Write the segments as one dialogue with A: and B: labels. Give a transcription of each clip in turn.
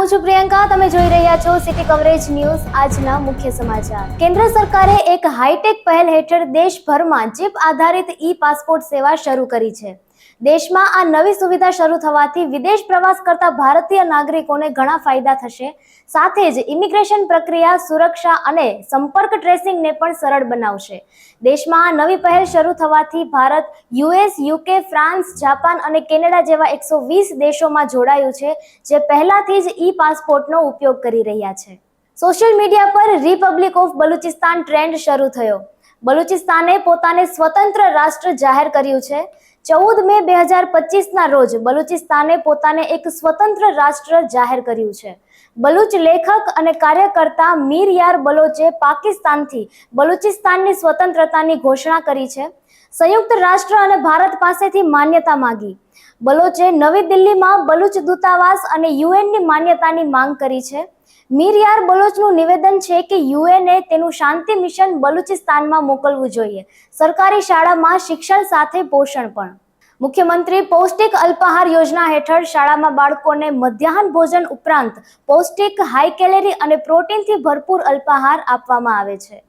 A: હું છું પ્રિયંકા, તમે જોઈ રહ્યા છો સિટી કવરેજ ન્યૂઝ। આજના મુખ્ય સમાચાર। કેન્દ્ર સરકારે એક હાઈટેક પહેલ હેઠળ દેશભરમાં ચિપ આધારિત ઈ-પાસપોર્ટ સેવા શરૂ કરી છે। દેશમાં આ નવી સુવિધા શરૂ થવાથી વિદેશ પ્રવાસ કરતા ભારતીય નાગરિકોને ઘણા ફાયદા થશે। સાથે જ ઇમિગ્રેશન પ્રક્રિયા, સુરક્ષા અને સંપર્ક ટ્રેસિંગને પણ સરળ બનાવશે। દેશમાં આ નવી પહેલ શરૂ થવાથી Bharat US, UK, France, Japan અને કેનેડા જેવા 120 દેશોમાં જોડાયું છે, જે પહેલાથી જ ઈ-પાસપોર્ટનો ઉપયોગ કરી રહ્યા છે। સોશિયલ મીડિયા પર રિપબ્લિક ઓફ બલુચિસ્તાન ટ્રેન્ડ શરૂ થયો। બલુચિસ્તાને પોતાને સ્વતંત્ર રાષ્ટ્ર જાહેર કર્યું છે। 14 મે 2025ના રોજ બલુચિસ્તાને પોતાને એક સ્વતંત્ર રાષ્ટ્ર જાહેર કર્યું છે। બલુચ લેખક અને કાર્યકર્તા મીર યાર બલોચે પાકિસ્તાનથી બલુચિસ્તાનની સ્વતંત્રતાની ઘોષણા કરી છે। સંયુક્ત રાષ્ટ્ર અને ભારત પાસેથી માન્યતા માંગી। બલોચે નવી દિલ્હીમાં બલુચ દૂતાવાસ અને યુએનની માન્યતાની માંગ કરી છે। મીર યાર બલોચનું નિવેદન છે કે યુએનએ તેનું શાંતિ મિશન બલુચિસ્તાનમાં મોકલવું જોઈએ। સરકારી શાળામાં શિક્ષણ સાથે પોષણ પણ। મુખ્યમંત્રી પૌષ્ટિક અલ્પાહાર યોજના હેઠળ શાળામાં બાળકોને મધ્યાહન ભોજન ઉપરાંત પૌષ્ટિક, હાઈ કેલેરી અને પ્રોટીનથી ભરપૂર અલ્પાહાર આપવામાં આવે છે।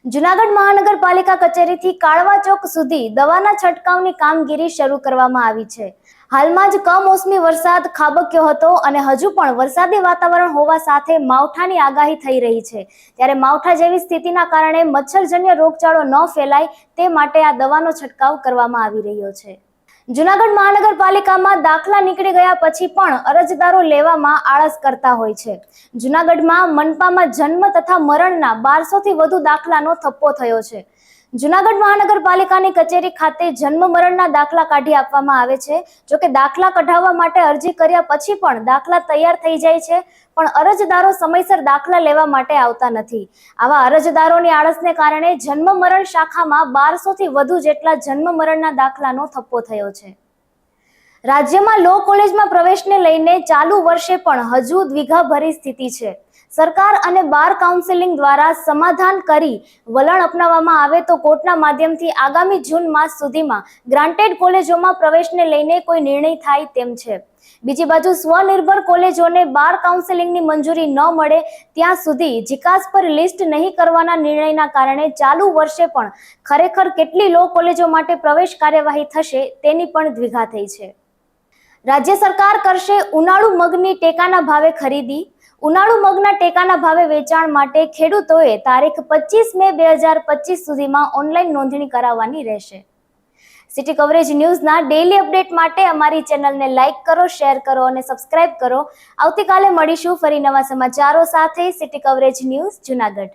A: જૂનાગઢ મહાનગરપાલિકા કચેરીથી કાળવા ચોક સુધી દવાના છંટકાવની કામગીરી શરૂ કરવામાં આવી છે। હાલમાં જ કમોસમી વરસાદ ખાબક્યો હતો અને હજુ પણ વરસાદી વાતાવરણ હોવા સાથે માવઠાની આગાહી થઈ રહી છે। ત્યારે માવઠા જેવી સ્થિતિના કારણે મચ્છરજન્ય રોગચાળો ન ફેલાય તે માટે આ દવાનો છંટકાવ કરવામાં આવી રહ્યો છે। જૂનાગઢ મહાનગરપાલિકામાં દાખલા નીકળી ગયા પછી પણ અરજદારો લેવામાં આળસ કરતા હોય છે। જૂનાગઢમાં મનપામાં જન્મ તથા મરણના 1200થી વધુ દાખલાનો થપ્પો થયો છે। જૂનાગઢ મહાનગરપાલિકાની કચેરી ખાતે જન્મ મરણના દાખલા કાઢી આપવામાં આવે છે। જોકે દાખલા કઢાવવા માટે અરજી કર્યા પછી પણ દાખલા તૈયાર થઈ જાય છે, પણ અરજદારો સમયસર દાખલા લેવા માટે આવતા નથી। આવા અરજદારોની આળસને કારણે જન્મ મરણ શાખામાં 1200થી વધુ જેટલા જન્મ મરણના દાખલાનો થપ્પો થયો છે। રાજ્યમાં લો કોલેજમાં પ્રવેશને લઈને ચાલુ વર્ષે પણ હજુ દ્વિધાભરી સ્થિતિ છે। સરકાર અને બાર કાઉન્સિલિંગ દ્વારા સમાધાન કરી વલણ અપનાવવામાં આવે તો કોર્ટના માધ્યમથી આગામી જૂન માસ સુધીમાં ગ્રાન્ટેડ કોલેજોમાં પ્રવેશને લઈને કોઈ નિર્ણય થાય તેમ છે। બીજી બાજુ સ્વનિર્ભર કોલેજોને બાર કાઉન્સિલિંગની મંજૂરી ન મળે ત્યાં સુધી જીકાસ પર લિસ્ટ નહીં કરવાના નિર્ણયના કારણે ચાલુ વર્ષે પણ ખરેખર કેટલી લો કોલેજો માટે પ્રવેશ કાર્યવાહી થશે તેની પણ દ્વિધા થઈ છે। રાજ્ય સરકાર કરશે ઉનાળુ મગની ટેકાના ભાવે ખરીદી। ઉનાળુ મગના ટેકાના ભાવે વેચાણ માટે ખેડૂતોએ તારીખ 25 મે 2025 સુધીમાં ઓનલાઈન નોંધણી કરાવવાની રહેશે। સિટી કવરેજ ન્યૂઝના ડેઈલી અપડેટ માટે અમારી ચેનલને લાઇક કરો, શેર કરો અને સબસ્ક્રાઇબ કરો। આવતીકાલે મળીશું ફરી નવા સમાચારો સાથે। City coverage news, Junagadh.